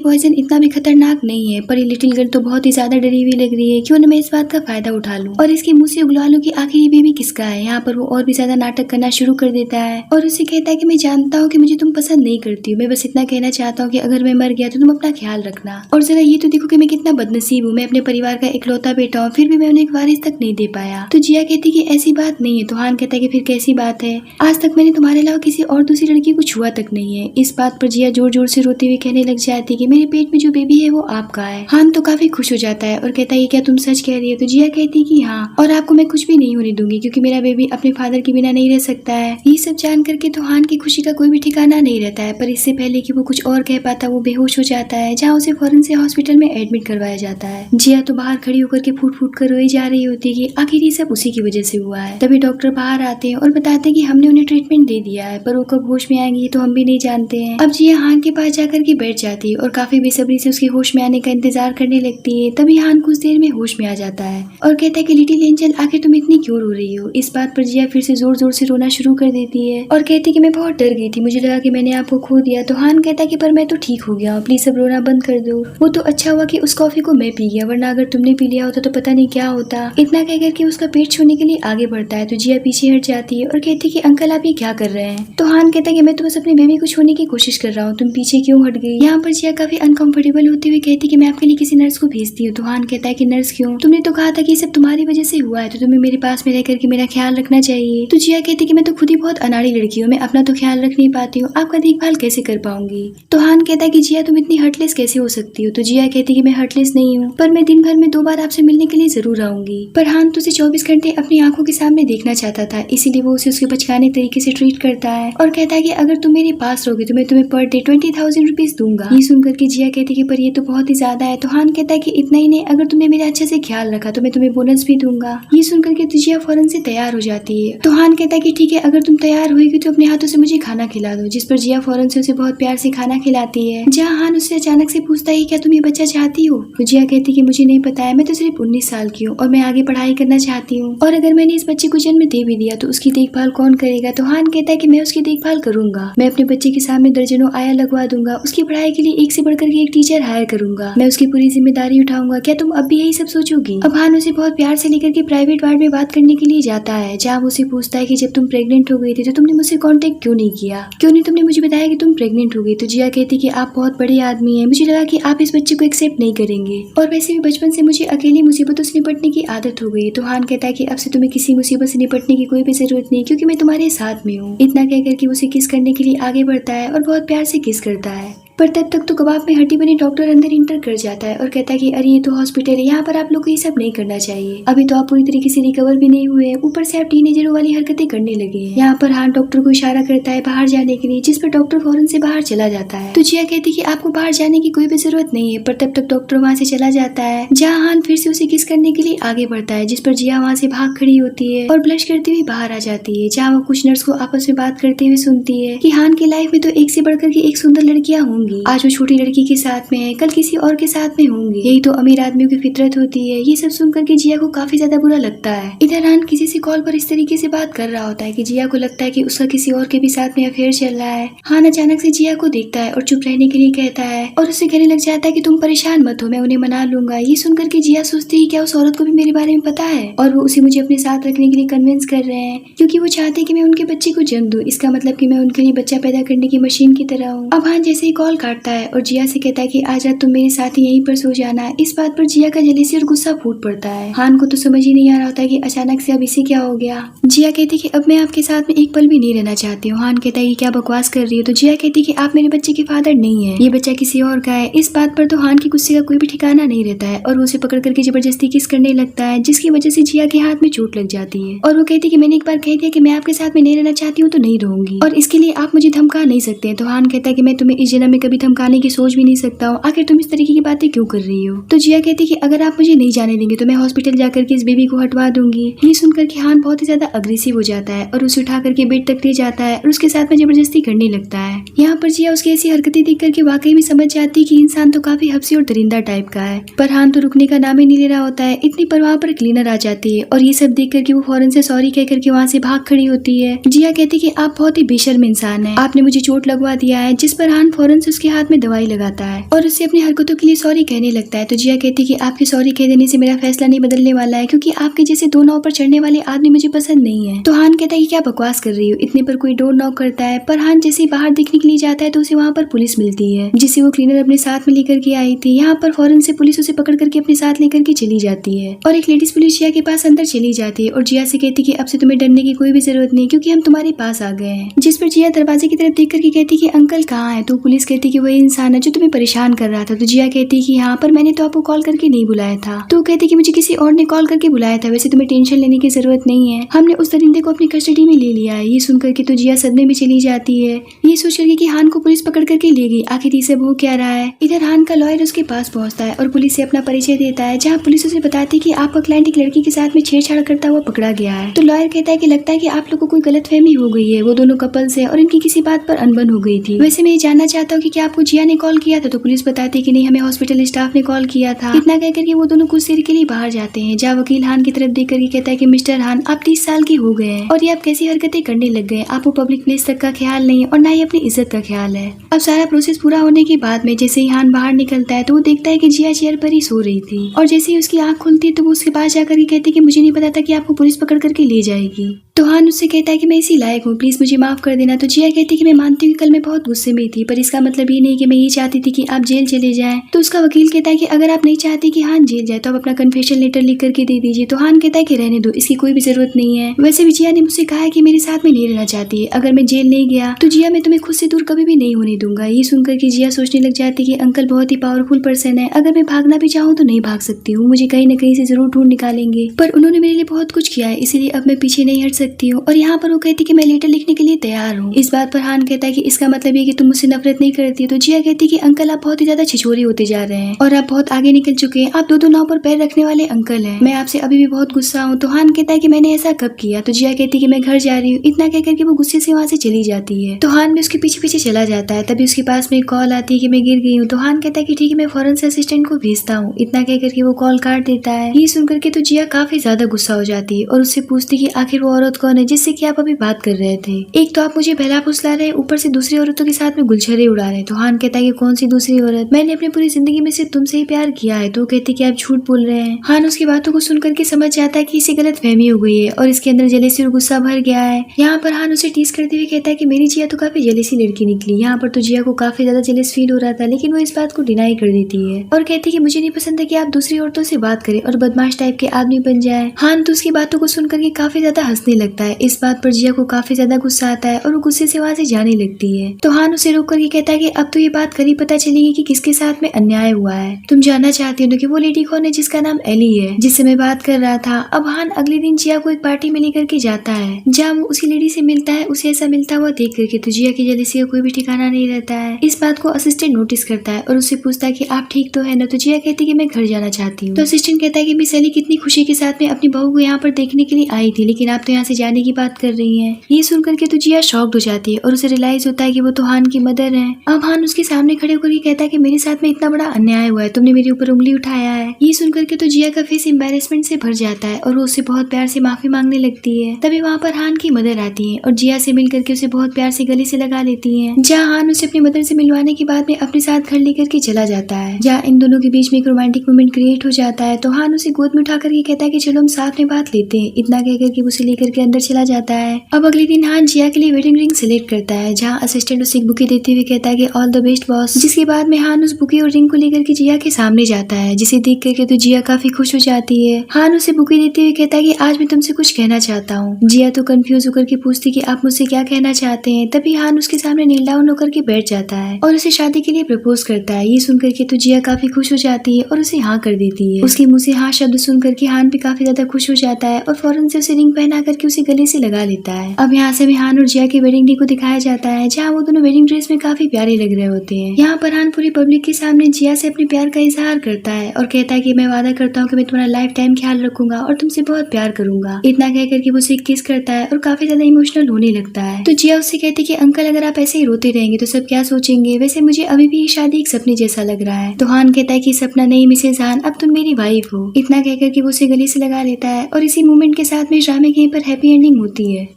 पॉइजन इतना भी खतरनाक नहीं है, पर ये लिटिल गर्ल तो बहुत ही ज्यादा डरी हुई लग रही है, क्यों न मैं इस बात का फायदा उठा लूं और इसके मुंह से उगलवा लूं कि आखिर ये बेबी किसका है। यहाँ पर वो और भी ज्यादा नाटक करना शुरू कर देता है और उसे कहता है कि मैं जानता हूँ कि मुझे तुम पसंद नहीं करती हो, मैं बस इतना कहना चाहता हूँ कि अगर मैं मर गया तो तुम अपना ख्याल रखना, और जरा ये तो देखो कि मैं कितना बदनसीब हूँ, मैं अपने परिवार का इकलौता बेटा हूँ, फिर भी मैं उन्हें एक वारिस तक नहीं दे पाया। तो जिया कहती कि ऐसी बात नहीं है। तो हान कहता है कि फिर कैसी बात है, आज तक मैंने तुम्हारे अलावा किसी और दूसरी लड़की को छुआ तक नहीं है। इस बात पर जिया जोर जोर से रोते हुए कहने लग जाती है कि मेरे पेट में जो बेबी है वो आपका है। हान तो काफी खुश हो जाता है और कहता है क्या तुम सच कह रही हो। तो जिया कहती है कि हाँ, और आपको मैं कुछ भी नहीं होने दूंगी, क्योंकि मेरा बेबी अपने फादर के बिना नहीं रह सकता है। ये सब जान करके तो हान की खुशी का कोई भी ठिकाना नहीं रहता है, पर इससे पहले कि वो कुछ और कह पाता वो बेहोश हो जाता है, जहाँ उसे फौरन से हॉस्पिटल में एडमिट करवाया जाता है। जिया तो बाहर खड़ी होकर के फूट फूट कर रोई जा रही होती है कि आखिर ये सब उसी की वजह से हुआ है। तभी डॉक्टर बाहर आते हैं और बताते हैं कि हमने उन्हें ट्रीटमेंट दे दिया है, पर वो कब होश में आएंगी तो हम भी नहीं जानते हैं। अब जिया हान के पास जाकर के बैठ जाती है और काफी बेसब्री से उसके होश में आने का इंतजार करने लगती है। तभी हान कुछ देर में होश में आ जाता है और कहता है कि लिटिल एंजल आखिर तुम इतनी क्यों रो रही हो। इस बात पर जिया फिर से जोर जोर से रोना शुरू कर देती है और कहती है कि मैं बहुत डर गई थी, मुझे लगा कि मैंने आपको खो दिया। तो हान कहता है कि पर मैं तो ठीक हो गया हूँ, प्लीज सब रोना बंद कर दो। वो तो अच्छा हुआ कि उस कॉफी को मैं पी गया, वरना अगर तुमने पी लिया होता तो पता नहीं क्या होता। इतना कहकर के उसका पेट छूने के लिए आगे बढ़ता है। तो जिया पीछे हट जाती है और कहती है कि अंकल आप ये क्या कर रहे हैं। तो हान कहता है कि मैं तो बस अपने बेबी को छूने की कोशिश कर रहा हूँ, तुम पीछे क्यों हट गई। यहाँ पर जिया काफी अनकंफर्टेबल होते हुए कहती है कि मैं आपके लिए किसी नर्स को भेजती हूँ। तो हान कहता है कि नर्स क्यों, तुमने तो कहा था कि सब तुम्हारी वजह से हुआ है, तो तुम्हें मेरे पास में रह करके मेरा ख्याल रखना चाहिए। तो जिया कहती है कि मैं तो खुद ही बहुत अनाड़ी लड़की हूँ, मैं अपना तो ख्याल रख नहीं पाती हूँ, आपका देखभाल कैसे कर पाऊंगी। तो हान कहता है कि जिया तुम इतनी हर्टलेस कैसे हो सकती हो। तो जिया कहती है कि मैं हर्टलेस नहीं हूँ, पर मैं दिन भर में 2 बार आपसे मिलने के लिए जरूर आऊंगी। पर हान तो उसे 24 घंटे अपनी आंखों के सामने देखना चाहता था, इसीलिए वो उसे उसके बचकाने तरीके से ट्रीट करता है और कहता है कि अगर तुम मेरे पास रहोगे तो मैं तुम्हें पर डे 20,000 रुपीज दूंगा। ये सुनकर के जिया कहती है कि पर ये तो बहुत ही ज्यादा है। तो हान कहता है कि इतना ही नहीं, अगर तुमने मेरा अच्छे से ख्याल रखा तो मैं तुम्हें बोनस भी दूंगा। ये सुनकर के जिया फौरन से तैयार हो जाती है। तो हान कहता है कि ठीक है, अगर तुम तैयार होगी तो अपने हाथों से मुझे खाना खिला दो, जिस पर जिया फौरन से उसे बहुत प्यार से खाना खिलाती है। जहाँ हान उससे अचानक से पूछता है क्या तुम ये बच्चा चाहती हो। तो जिया कहती है कि मुझे नहीं पता है, मैं तो सिर्फ 19 साल की हूँ और मैं आगे पढ़ाई करना चाहती हूँ, और अगर मैंने इस बच्चे को जन्म दे भी दिया तो उसकी देखभाल कौन करेगा। तो हान कहता है कि मैं उसकी देखभाल करूंगा, मैं अपने बच्चे के सामने दर्जनों आया लगवा दूंगा, उसकी पढ़ाई के लिए एक से बढ़कर के एक टीचर हायर करूंगा, मैं उसकी पूरी जिम्मेदारी उठाऊंगा। क्या तुम अब भी यही सब सोचोगी। अब हान उसे बहुत प्यार से लेकर के प्राइवेट वार्ड में बात करने के लिए जाता है, जहाँ उसे पूछता है कि जब तुम प्रेग्नेंट हो गई थी तो तुमने मुझसे कांटेक्ट क्यों नहीं किया, क्यों नहीं तुमने मुझे बताया कि तुम प्रेग्नेंट हो गई। तो जिया कहती कि आप बहुत बड़े आदमी हैं, मुझे लगा कि आप इस बच्चे को एक्सेप्ट नहीं करेंगे, और वैसे भी बचपन से मुझे अकेली मुसीबतों से निपटने की आदत हो गई। तो हान कहता है कि अब से तुम्हें किसी मुसीबत से निपटने की कोई भी जरूरत नहीं, क्योंकि मैं तुम्हारे साथ में हूँ। इतना कहकर कि उसे किस करने के लिए आगे बढ़ता है और बहुत प्यार से किस करता है। पर तब तक तो कबाब में हड्डी बने डॉक्टर अंदर इंटर कर जाता है और कहता है कि अरे ये तो हॉस्पिटल है, यहाँ पर आप लोग को ये सब नहीं करना चाहिए, अभी तो आप पूरी तरीके से रिकवर भी नहीं हुए, ऊपर से आप टीनेजरों वाली हरकतें करने लगे हैं। यहाँ पर हान डॉक्टर को इशारा करता है बाहर जाने के लिए, जिस पर डॉक्टर फौरन से बाहर चला जाता है। तो जिया कहती कि आपको बाहर जाने की कोई भी जरूरत नहीं है, पर तब तक डॉक्टर वहाँ से चला जाता है, जहाँ हान फिर से उसे किस करने के लिए आगे बढ़ता है, जिस पर जिया वहाँ से भाग खड़ी होती है और ब्लश करती हुई बाहर आ जाती है, जहाँ वो कुछ नर्स को आपस में बात करते हुए सुनती है कि हान की लाइफ में तो एक से बढ़कर के एक सुंदर लड़कियां होंगी, आज वो छोटी लड़की के साथ में है, कल किसी और के साथ में होंगी, यही तो अमीर आदमियों की फितरत होती है। ये सब सुनकर के जिया को काफी ज्यादा बुरा लगता है। इधर हान किसी से कॉल पर इस तरीके से बात कर रहा होता है कि जिया को लगता है कि उसका किसी और के भी साथ में अफेयर चल रहा है। हान अचानक से जिया को देखता है और चुप रहने के लिए कहता है और उसे कहने लग जाता है कि तुम परेशान मत हो, मैं उन्हें मना लूंगा। ये सुनकर के जिया सोचती है क्या उस औरत को भी मेरे बारे में पता है और वो उसे मुझे अपने साथ रखने के लिए कन्विंस कर रहे हैं, क्योंकि वो चाहते हैं कि मैं उनके बच्चे को जन्म दूं। इसका मतलब कि मैं उनके लिए बच्चा पैदा करने की मशीन की तरह हूँ। अब हान जैसे ही कॉल कॉल काटता है और जिया से कहता है कि आज रात तुम मेरे साथ ही यहीं पर सो जाना। इस बात पर जिया का जेलसी और गुस्सा फूट पड़ता है। हान को तो समझ ही नहीं आ रहा होता है कि अचानक से अब इसे क्या हो गया। जिया कहती कि अब मैं आपके साथ में एक पल भी नहीं रहना चाहती हूँ। हान कहता है कि क्या बकवास कर रही हो। तो जिया कहती कि आप मेरे बच्चे के फादर नहीं है, ये बच्चा किसी और का है। इस बात पर तो हान के गुस्से का कोई भी ठिकाना नहीं रहता है और वो उसे पकड़ करके जबरदस्ती किस करने लगता है, जिसकी वजह से जिया के हाथ में चोट लग जाती है। और वो कहती कि मैंने एक बार कह दिया कि मैं आपके साथ में नहीं रहना चाहती हूँ तो नहीं रहूंगी और इसके लिए आप मुझे धमका नहीं सकते। तो हान कहता है कि मैं तुम्हें इस जन्म में कभी धमकाने की सोच भी नहीं सकता हूँ, आखिर तुम इस तरीके की बातें क्यों कर रही हो। तो जिया कहती कि अगर आप मुझे नहीं जाने देंगे तो मैं हॉस्पिटल जाकर के इस बेबी को हटवा दूंगी। ये सुनकर के हान बहुत ही ज्यादा अग्रेसिव हो जाता है और उसे उठा करके बेड तक ले जाता है और उसके साथ में जबरदस्ती करने लगता है। यहाँ पर जिया उसकी ऐसी हरकतें देख करके वाकई में समझ जाती है कि इंसान तो काफी हब्सी और दरिंदा टाइप का है। पर हान तो रुकने का नाम ही नहीं ले रहा होता है। इतनी पर वहाँ पर क्लीनर आ जाती है और ये सब देख करके वो फौरन से सॉरी कह करके वहाँ से भाग खड़ी होती है। जिया कहती कि आप बहुत ही बेशर्म इंसान है, आपने मुझे चोट लगवा दिया है। जिस पर हान फौरन से उसके हाथ में दवाई लगाता है और उससे अपनी हरकतों के लिए सॉरी कहने लगता है। तो जिया कहती कि आपके सॉरी कह देने से मेरा फैसला नहीं बदलने वाला है, क्योंकि आपके जैसे दो नाव पर चढ़ने वाले आदमी मुझे पसंद नहीं है। तो हान कहता है कि क्या बकवास कर रही हो। इतने पर कोई डोर नॉक करता है पर हान जैसे ही बाहर देखने के लिए जाता है तो उसे वहाँ पर पुलिस मिलती है, जिसे वो क्लीनर अपने साथ में लेकर के आई थी। यहाँ पर फौरन से पुलिस उसे पकड़ करके अपने साथ लेकर के चली जाती है और एक लेडीज पुलिस जिया के पास अंदर चली जाती है और जिया से कहती कि अब से तुम्हें डरने की कोई भी जरूरत नहीं, क्योंकि हम तुम्हारे पास आ गए हैं। जिस पर जिया दरवाजे की तरफ देख करके कहती कि अंकल कहाँ है। तो पुलिस कहती कि वही इंसान है जो तुम्हें परेशान कर रहा था। तो जिया कहती कि यहाँ पर मैंने तो आपको कॉल करके नहीं बुलाया था। तो कहती कि मुझे किसी और ने कॉल करके बुलाया था, वैसे तुम्हें टेंशन लेने की जरूरत नहीं है, हमने उस दरिंदे को अपनी कस्टडी में ले लिया है। ये सुनकर के तो जिया सदमे में चली जाती है, ये सोच करके कि हान को पुलिस पकड़ करके ले गई, आखिर ये सब हो क्या रहा है। इधर हान का लॉयर उसके पास पहुंचता है और पुलिस से अपना परिचय देता है, जहाँ पुलिस उसे बताती है कि आपका क्लाइंट एक लड़की के साथ में छेड़छाड़ करता हुआ पकड़ा गया है। तो लॉयर कहता है कि लगता है कि आप लोगों को कोई गलतफहमी हो गई है, वो दोनों कपल्स है और इनकी किसी बात पर अनबन हो गई थी। वैसे मैं ये जानना चाहता हूँ कि क्या आपको जिया ने कॉल किया था। तो पुलिस बताती है कि नहीं, हमें हॉस्पिटल स्टाफ ने कॉल किया था। इतना कह करके वो दोनों कुछ देर के लिए बाहर जाते हैं, जहाँ वकील हान की तरफ देख करके कहता है कि मिस्टर हान, आप 30 साल के हो गए हैं और ये आप कैसी हरकतें करने लग गए। आपको पब्लिक प्लेस तक का ख्याल नहीं और ना ही अपनी इज्जत का ख्याल है। अब सारा प्रोसेस पूरा होने के बाद में जैसे ही हान बाहर निकलता है तो वो देखता है कि जिया चेयर पर ही सो रही थी और जैसे ही उसकी आंख खुलती है तो वो उसके पास जाकर के कहती कि मुझे नहीं पता था कि आपको पुलिस पकड़ करके ले जाएगी। तो हान उससे कहता है कि मैं इसी लायक हूँ, प्लीज मुझे माफ कर देना। तो जिया कहती है कि मैं मानती हूँ कि कल मैं बहुत गुस्से में थी, पर इसका मतलब ये नहीं कि मैं ये चाहती थी कि आप जेल चले जाएं। तो उसका वकील कहता है कि अगर आप नहीं चाहती कि हान जेल जाए तो आप अपना कन्फेशन लेटर लिख करके दे दीजिए। तो हान कहता है कि रहने दो, इसकी कोई भी जरूरत नहीं है। वैसे भी जिया ने मुझसे कहा है कि मेरे साथ में नहीं रहना चाहती है, अगर मैं जेल नहीं गया तो जिया मैं तुम्हें खुद से दूर कभी भी नहीं होने दूंगा। ये सुनकर के जिया सोचने लग जाती है कि अंकल बहुत ही पावरफुल पर्सन है, अगर मैं भागना भी चाहूँ तो नहीं भाग सकती हूँ, मुझे कहीं न कहीं से जरूर ढूंढ निकालेंगे। पर उन्होंने मेरे लिए बहुत कुछ किया है, इसीलिए अब मैं पीछे नहीं हट सकती हूँ। और यहाँ पर वो कहती कि मैं लेटर लिखने के लिए तैयार हूँ। इस बात पर हान कहता है कि इसका मतलब ये कि तुम मुझसे नफरत नहीं करती। तो जिया कहती कि अंकल आप बहुत ही ज्यादा छिछोरे होते जा रहे हैं और आप बहुत आगे निकल चुके हैं, आप दो नाव पर पैर रखने वाले अंकल हैं, मैं आपसे अभी भी बहुत गुस्सा हूँ। तो हान कहता है कि मैंने ऐसा कब किया। तो जिया कहती कि मैं घर जा रही हूँ। इतना कह करके वो गुस्से से वहाँ से चली जाती है। तो हान भी उसके पीछे पीछे चला जाता है। तभी उसके पास में एक कॉल आती है कि मैं गिर गई हूँ। तो हान कहता है कि ठीक है, मैं फौरन से असिस्टेंट को भेजता हूँ। इतना कह करके वो कॉल काट देता है। ये सुनकर के तो जिया काफी ज्यादा गुस्सा हो जाती है और उससे पूछती कि आखिर वो औरत कौन है जिससे कि आप अभी बात कर रहे थे। एक तो आप मुझे बहला फुसला रहे, ऊपर से दूसरी औरतों के साथ में गुलछरे उड़ा रहे। तो हान कहता है कि कौन सी दूसरी औरत, मैंने अपनी पूरी जिंदगी में सिर्फ तुमसे ही प्यार किया है। तो कहती कि आप झूठ बोल रहे हैं। हान उसकी बातों को सुनकर के समझ जाता है कि इसे गलत फहमी हो गई है और इसके अंदर जेलसी और गुस्सा भर गया है। यहाँ पर हान उसे टीज करते हुए कहता है कि मेरी जिया तो काफी जेलसी लड़की निकली। यहाँ पर तो जिया को काफी ज्यादा जेलस फील हो रहा था, लेकिन वो इस बात को डिनाई कर देती है और कहती कि मुझे नहीं पसंद है कि आप दूसरी औरतों से बात करें और बदमाश टाइप के आदमी बन जाए। हान तो उसकी बातों को सुनकर के काफी ज्यादा हंसने लगता है। इस बात पर जिया को काफी ज्यादा गुस्सा आता है और वो गुस्से से वहाँ से जाने लगती है। तो हान उसे रोक करके कहता है कि अब तो ये बात करीब पता चलेगी कि किसके साथ में अन्याय हुआ है। तुम जानना चाहती हो कि वो लेडी कौन है जिसका नाम एली है, जिससे मैं बात कर रहा था। अब हान अगले दिन जिया को एक पार्टी में लेकर के जाता है, जहाँ वो उसी लेडी से मिलता है। उसे ऐसा मिलता हुआ देख करके तो जिया की जेलसी का कोई भी ठिकाना नहीं रहता है। इस बात को असिस्टेंट नोटिस करता है और उससे पूछता है कि आप ठीक तो है ना। तो जिया कहती है कि मैं घर जाना चाहती हूँ। तो असिस्टेंट कहता है कि मिस एली कितनी खुशी के साथ में अपनी बहू को यहाँ पर देखने के लिए आई थी, लेकिन आप तो यहाँ से जाने की बात कर रही हैं। ये सुन करके तो जिया शॉक्ड हो जाती है और उसे रियलाइज होता है कि वो तो हान की मदर है। अब हान उसके सामने खड़े होकर कहता है कि मेरे साथ में इतना बड़ा अन्याय हुआ है, तुमने मेरे ऊपर उंगली उठाया है। ये सुनकर के तो जिया का फेस एम्बैरेसमेंट से भर जाता है और वो उससे बहुत प्यार से माफी मांगने लगती है। तभी वहाँ पर हान की मदर आती है और जिया से मिल करके उसे बहुत प्यार से गले से लगा लेती है। जहाँ हान उसे अपनी मदर से मिलवाने के बाद में अपने साथ घर लेकर के चला जाता है, जहाँ इन दोनों के बीच में एक रोमांटिक मोमेंट क्रिएट हो जाता है। तो हान उसे गोद में उठा करके कहता है कि चलो हम साथ में बात लेते हैं। इतना कहकर के उसे लेकर के के अंदर चला जाता है। अब अगले दिन हान जिया के लिए वेडिंग रिंग सिलेक्ट करता है, जहाँ असिस्टेंट उसे एक बुके देते हुए कहता है कि ऑल द बेस्ट बॉस। जिसके बाद में हान उस बुके और रिंग को लेकर के जिया के सामने जाता है, जिसे देख करके तो जिया काफी खुश हो जाती है। हान उसे बुके देते हुए कहता है कि आज मैं तुमसे कुछ कहना चाहता हूँ। जिया तो कंफ्यूज होकर के पूछती कि आप मुझसे क्या कहना चाहते हैं। तभी हान उसके सामने नील डाउन होकर के बैठ जाता है और उसे शादी के लिए प्रपोज करता है। ये सुनकर के तो जिया काफी खुश हो जाती है और उसे हाँ कर देती है। उसके मुंह से हाँ शब्द सुन करके हान भी काफी ज्यादा खुश हो जाता है और फौरन से उसे रिंग पहना करके उसे गले से लगा लेता है। अब यहाँ से भी हान और जिया के वेडिंग डे को दिखाया जाता है, जहाँ वो दोनों वेडिंग ड्रेस में काफी प्यारे लग रहे होते हैं। यहाँ पर हान पूरी पब्लिक के सामने जिया से अपने प्यार का इजहार करता है और कहता है कि मैं वादा करता हूँ कि मैं तुम्हारा लाइफ टाइम ख्याल रखूंगा और तुमसे बहुत प्यार करूंगा। इतना कह करके वो उसे किस करता है और काफी ज्यादा इमोशनल होने लगता है। तो जिया उससे कहती है कि अंकल अगर आप ऐसे ही रोते रहेंगे तो सब क्या सोचेंगे, वैसे मुझे अभी भी ये शादी एक सपने जैसा लग रहा है। तो हान कहता है कि सपना नहीं मिसेज हान, अब तुम मेरी वाइफ हो। इतना कहकर के वो उसे गले से लगा लेता है और इसी मोमेंट के साथ में ड्रामे के पर हैप्पी एंडिंग होती है।